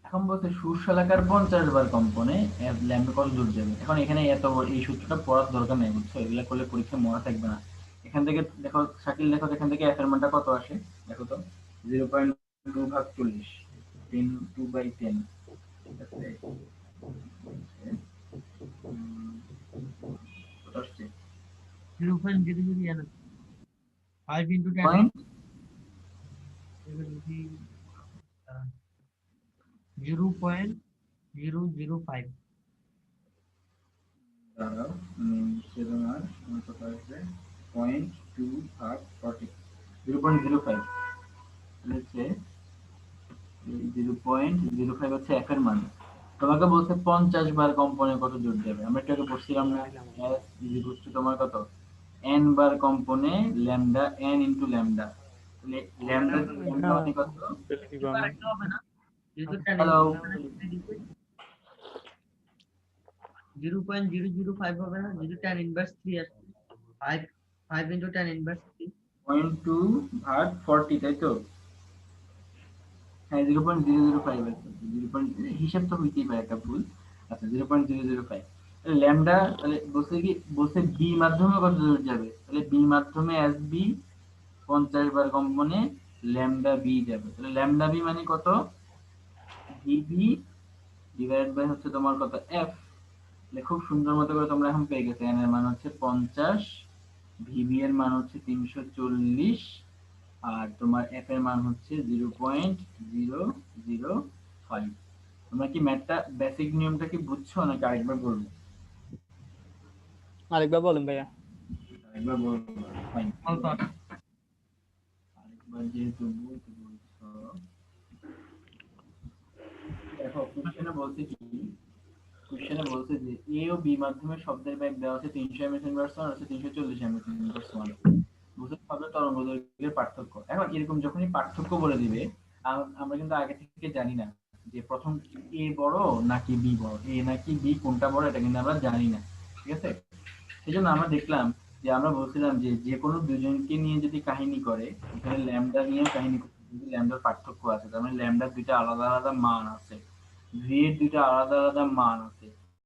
এখন বলতে সুশলাকার 50 বার কম্পনে এফ ল্যামডা কত দূর যাবে এখন এখানে এত এই সূত্রটা পড়ার দরকার নেই বুঝছো এগুলা করলে পরীক্ষায় মনে থাকবে না এখান থেকে দেখো শাকিল দেখো এখান থেকে এফ এর মানটা কত আসে দেখো তো 0.2 ভাগ 40 10 2 বাই 10 ঠিক আছে কত আসছে 0.001 5 into 10 পয়েন্ট will be 0.005 দাঁড়াও নিচে তোমার কত আসবে 0.2 ভাগ 40 0.05 হচ্ছে 0.05 হচ্ছে এফ এর মান তোমাকে বলছে 50 বার কম্পনে কত জোর যাবে আমরা এটাকে পড়ছিলাম না এস ইজ ইকুয়াল টু তোমার কত n বার কম্পনে ল্যামডা n ইনটু ল্যামডা তাহলে ল্যামডা মানে কত আরেকটা হবে না যেহেতু tan হ্যালো 0.005 হবে না যেহেতু tan ইনভার্স 3 আসবে 5 into tan ইনভার্স 3 0.2 ভাগ 40 তাই তো হ্যাঁ 0.005 আছে 0. হিসাব তো হইতেই পারে একটা ভুল আচ্ছা 0.005 তাহলে ল্যামডা তাহলে বলছে কি বলছে বি মাধ্যমে কত দূর যাবে তাহলে বি মাধ্যমে এস বি 50 বার কম্পনে ল্যামডা বি যাবে তাহলে ল্যামডা বি মানে কত ভিবি ডিভাইড বাই হচ্ছে তোমার কত এফ তাহলে খুব সুন্দর মতো করে তোমরা এখন পেয়ে গেছো এন এর মান হচ্ছে 50 ভিবি এর মান হচ্ছে 340 আর তোমার এফ এর মান হচ্ছে 0.005 তোমরা কি ম্যাথটা বেসিক নিয়মটা কি বুঝছো নাকি আরেকবার বলবো আরেকবার বলেন ভাইয়া আরেকবার বলবো ফাইন অল্প আরেকবার যেহেতু বলতে বলছো দেখো কোশ্চেনে বলছে কি কোশ্চেনে বলছে যে এ ও বি মাধ্যমে শব্দের বেগ দেওয়া আছে 300 এমএস/1 আর 340 এমএস/1 শব্দ তরঙ্গ দৈর্ঘ্যের পার্থক্য। এখন এরকম যখনই পার্থক্য বলে দিবে, আমরা কিন্তু আগে থেকে জানি না যে প্রথম এ বড় নাকি বি বড়, এ নাকি বি কোনটা বড়, এটা কিন্তু আমরা জানি না। ঠিক আছে, সেই জন্য আমরা দেখলাম যে আমরা বলছিলাম যে যে কোনো দুজনকে নিয়ে যদি কাহিনী করে, এখানে ল্যামডা নিয়ে কাহিনী করতে, যদি ল্যামডার পার্থক্য আছে, তার মানে ল্যামডার দুইটা আলাদা আলাদা মান আছে, ভি এর দুইটা আলাদা আলাদা মান আছে।